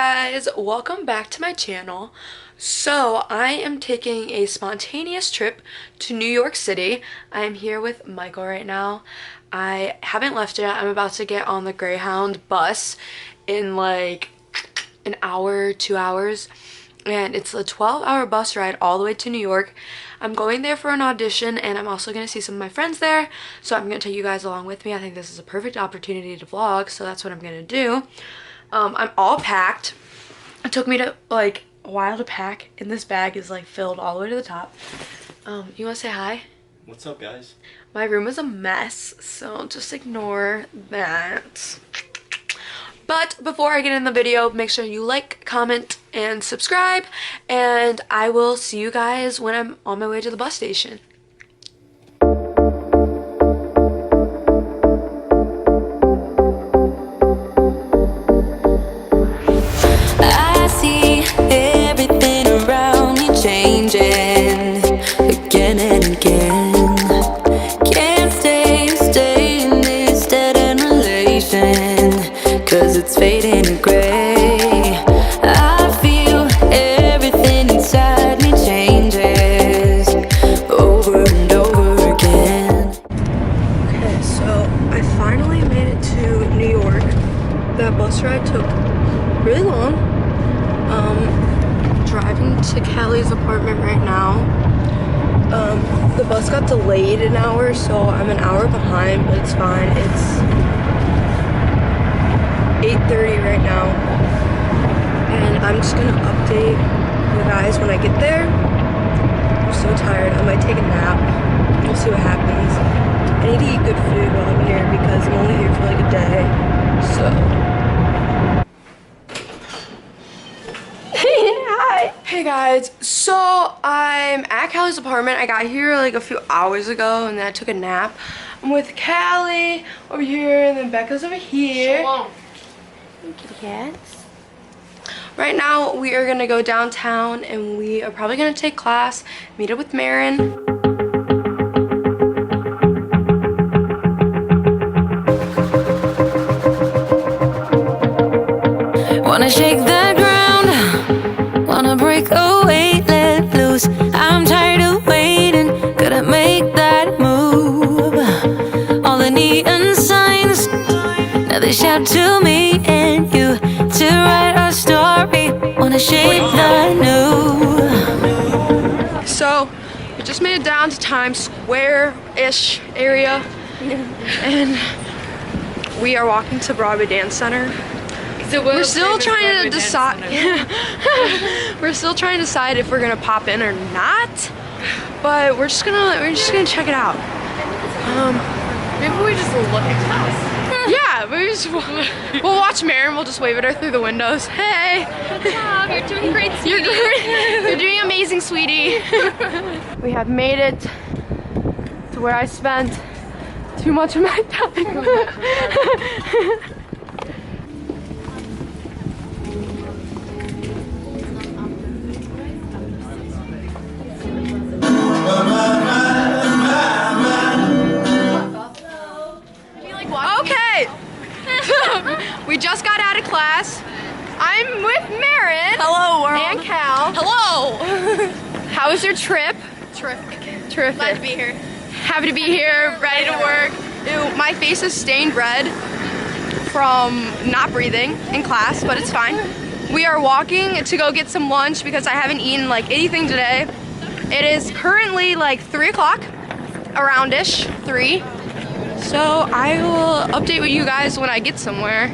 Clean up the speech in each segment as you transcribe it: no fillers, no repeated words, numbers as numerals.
guys, welcome back to my channel. So I am taking a spontaneous trip to New York City. I am here with Michael right now. I haven't left yet. I'm about to get on the Greyhound bus in like an hour, 2 hours, and it's a 12-hour bus ride all the way to New York. I'm going there for an audition, and I'm also going to see some of my friends there, so I'm going to take you guys along with me. I think this is a perfect opportunity to vlog, so that's what I'm going to do. I'm all packed. It took me like a while to pack, and this bag is like filled all the way to the top. You want to say hi? What's up, guys? My room is a mess, so just ignore that. But before I get in the video, make sure you like, comment, and subscribe, and I will see you guys when I'm on my way to the bus station. I see everything around me changing again and again. Can't stay in this dead-end relation, 'cause it's fading to gray. I feel everything inside me changes over and over again. Okay, so I finally made it to New York. That bus ride took really long. Driving to Kelly's apartment right now. The bus got delayed an hour, so I'm an hour behind, but it's fine. It's 8:30 right now, and I'm just gonna update you guys when I get there. I'm so tired. I might take a nap. We'll see what happens. I need to eat good food while I'm here because I'm only here for like a day, so. Hi. Hey guys, so I'm at Callie's apartment. I got here like a few hours ago, and then I took a nap. I'm with Callie over here, and then Becca's over here. Kitty cats. Right now, we are gonna go downtown, and we are probably gonna take class, meet up with Marin. Wanna shake the ground, wanna break away, let loose. I'm tired of waiting, gotta make that move. All the neon signs, now they shout to me and you to write our story. Wanna shape the new. So, we just made it down to Times Square-ish area, and we are walking to Broadway Dance Center. We're still trying to decide. We're still trying to decide if we're gonna pop in or not, but we're just gonna check it out. Maybe we just look at class. Yeah, we'll watch Marin. We'll just wave at her through the windows. Hey. Good job. You're doing great, sweetie. You're doing amazing, sweetie. We have made it to where I spent too much of my time. Okay. We just got out of class. I'm with Marin. Hello, world. And Cal. Hello. How was your trip? Terrific. Terrific. Glad to be here. Happy to be here, ready to work. Ew, my face is stained red from not breathing in class, but it's fine. We are walking to go get some lunch because I haven't eaten like anything today. It is currently like 3 o'clock, around-ish, 3. So I will update with you guys when I get somewhere.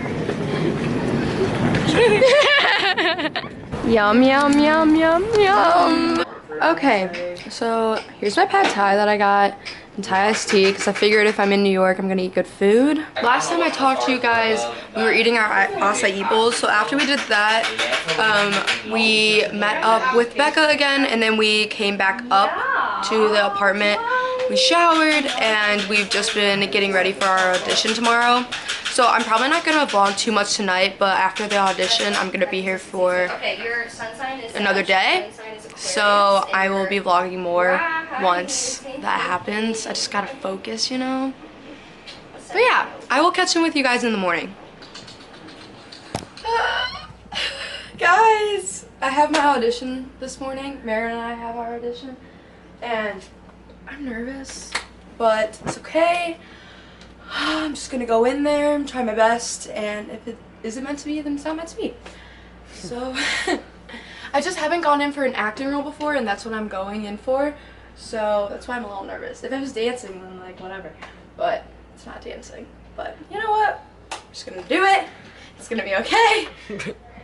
Yum, yum, yum, yum, yum. Okay, so here's my pad thai that I got and Thai iced tea because I figured if I'm in New York, I'm gonna eat good food. Last time I talked to you guys, we were eating our acai bowls. So after we did that, we met up with Becca again, and then we came back up to the apartment. We showered, and we've just been getting ready for our audition tomorrow. So I'm probably not gonna vlog too much tonight, but after the audition, I'm gonna be here for another day. So I will be vlogging more once that happens. I just gotta focus, you know? But yeah, I will catch in with you guys in the morning. I have my audition this morning. Maren and I have our audition, and I'm nervous, but it's okay. I'm just gonna go in there and try my best, and if it isn't meant to be, then it's not meant to be. So, I just haven't gone in for an acting role before, and that's what I'm going in for. So that's why I'm a little nervous. If it was dancing, then like whatever. But it's not dancing. But you know what? I'm just gonna do it. It's gonna be okay.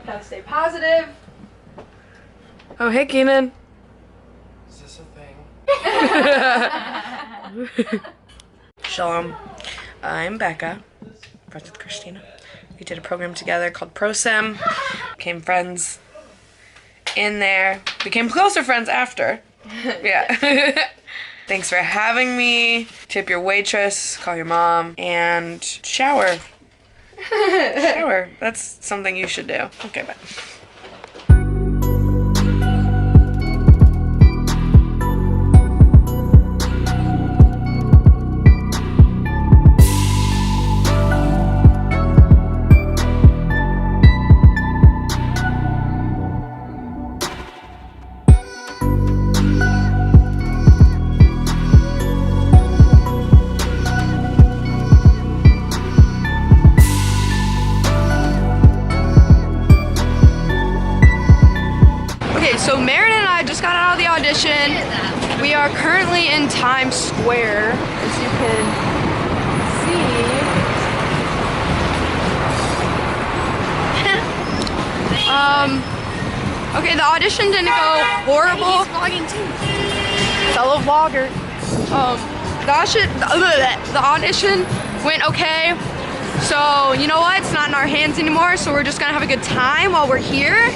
Gotta stay positive. Oh, hey, Keenan. Is this a thing? Shalom. I'm Becca, friends with Christina. We did a program together called ProSim. Became friends in there. Became closer friends after. Yeah. Thanks for having me. Tip your waitress, call your mom, and shower. Shower. That's something you should do. Okay, bye. So Maren and I just got out of the audition. We are currently in Times Square, as you can see. Okay, the audition didn't go horrible. He's vlogging too. Fellow vlogger. The audition went okay. So you know what? It's not in our hands anymore. So we're just gonna have a good time while we're here.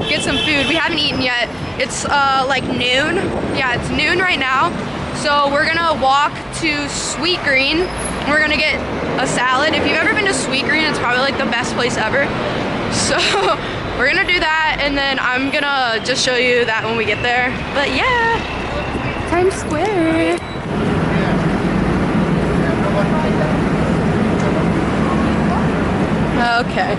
Get some food. We haven't eaten yet. It's like noon. Yeah, it's noon right now. So we're gonna walk to Sweet Green. We're gonna get a salad. If you've ever been to Sweet Green, it's probably like the best place ever. So we're gonna do that, and then I'm gonna just show you that when we get there. But yeah, Times Square. Okay.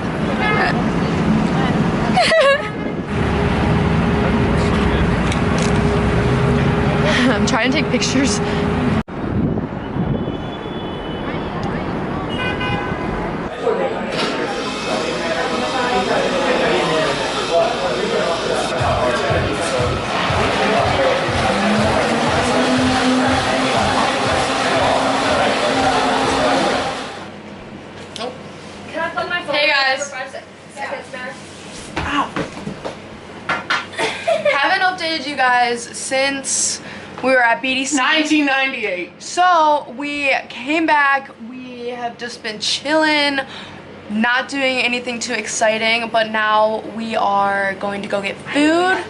I'm trying to take pictures. Hey guys. Ow. Haven't updated you guys since we were at BDC. 1998. So we came back. We have just been chilling, not doing anything too exciting, but now we are going to go get food.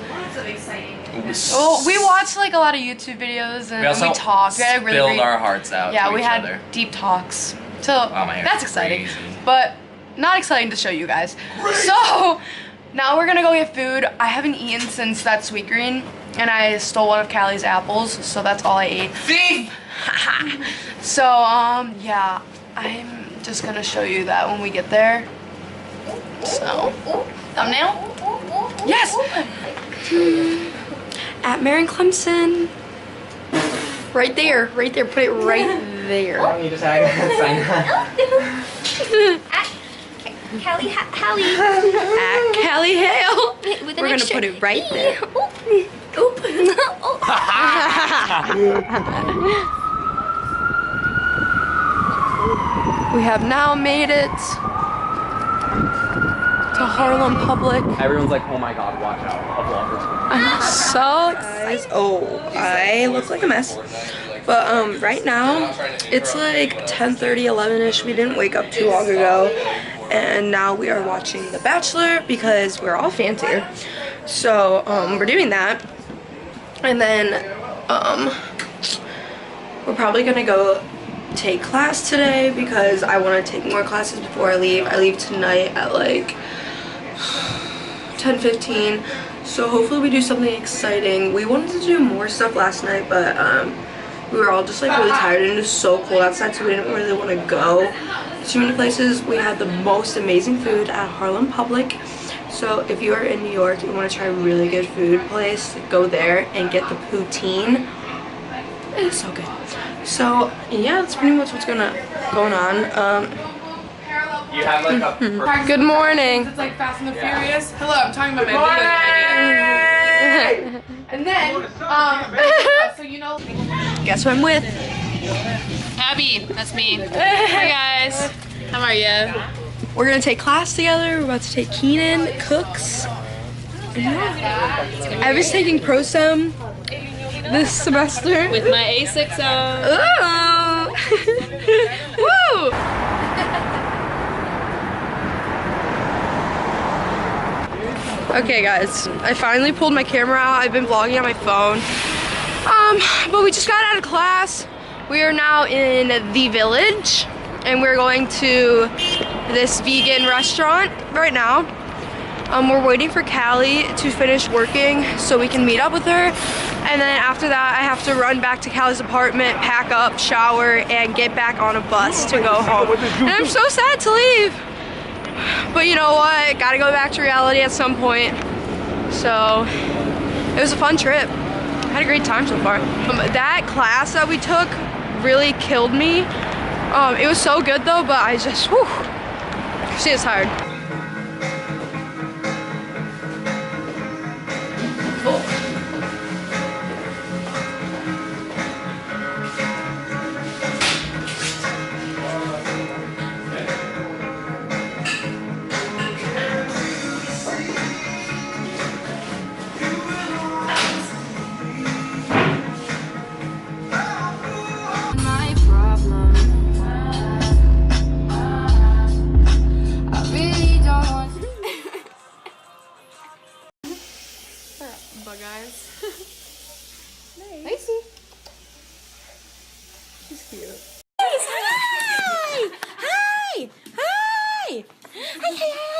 Well, we watched like a lot of YouTube videos and we talked. We had a really spilled our hearts out. Yeah, to we each had other. deep talks. So Wow, my hair's that's exciting, crazy. but not exciting to show you guys. So now we're gonna go get food. I haven't eaten since that Sweet Green, and I stole one of Callie's apples, so that's all I ate. See? So yeah, I'm just gonna show you that when we get there. So thumbnail? Yes. At Maren Clemson. Right there, right there. Put it right there. Why don't you just sign that? Callie, Hallie. At Callie Hale. With We're gonna put it right there. We have now made it to Harlem Public. Everyone's like, oh my god, watch out, a vlogger's I'm so excited. Oh, I look like a mess. But right now, it's like 10:30, 11ish. We didn't wake up too long ago. And now we are watching The Bachelor because we're all fancy. So we're doing that. And then we're probably gonna go take class today because I want to take more classes before I leave. I leave tonight at like 10:15. So hopefully we do something exciting. We wanted to do more stuff last night, but we were all just like really tired and it was so cold outside, so we didn't really want to go too many places. We had the most amazing food at Harlem Public. So if you are in New York and you want to try a really good food place, go there and get the poutine. It is so good. So yeah, that's pretty much what's going on. You have like a Good morning. It's like Fast and the Furious. Hello, I'm talking about my video. And then, so you know. Guess who I'm with? Abby, that's me. Hi guys. How are you? We're gonna take class together. We're about to take Keenan, Cooks. Yeah. I was taking ProSem this semester. With my A6 on. Woo! Okay guys, I finally pulled my camera out. I've been vlogging on my phone. But we just got out of class. We are now in the Village and we're going to this vegan restaurant right now. We're waiting for Callie to finish working so we can meet up with her. And then after that, I have to run back to Callie's apartment, pack up, shower, and get back on a bus to go home. And I'm so sad to leave. But you know what? Gotta go back to reality at some point. So it was a fun trip. I had a great time so far. That class that we took really killed me. It was so good though, but I just, whew, she is tired. But guys. Lacey. She's cute. Hi! Hi! Hi! Hi! Hi! Hi!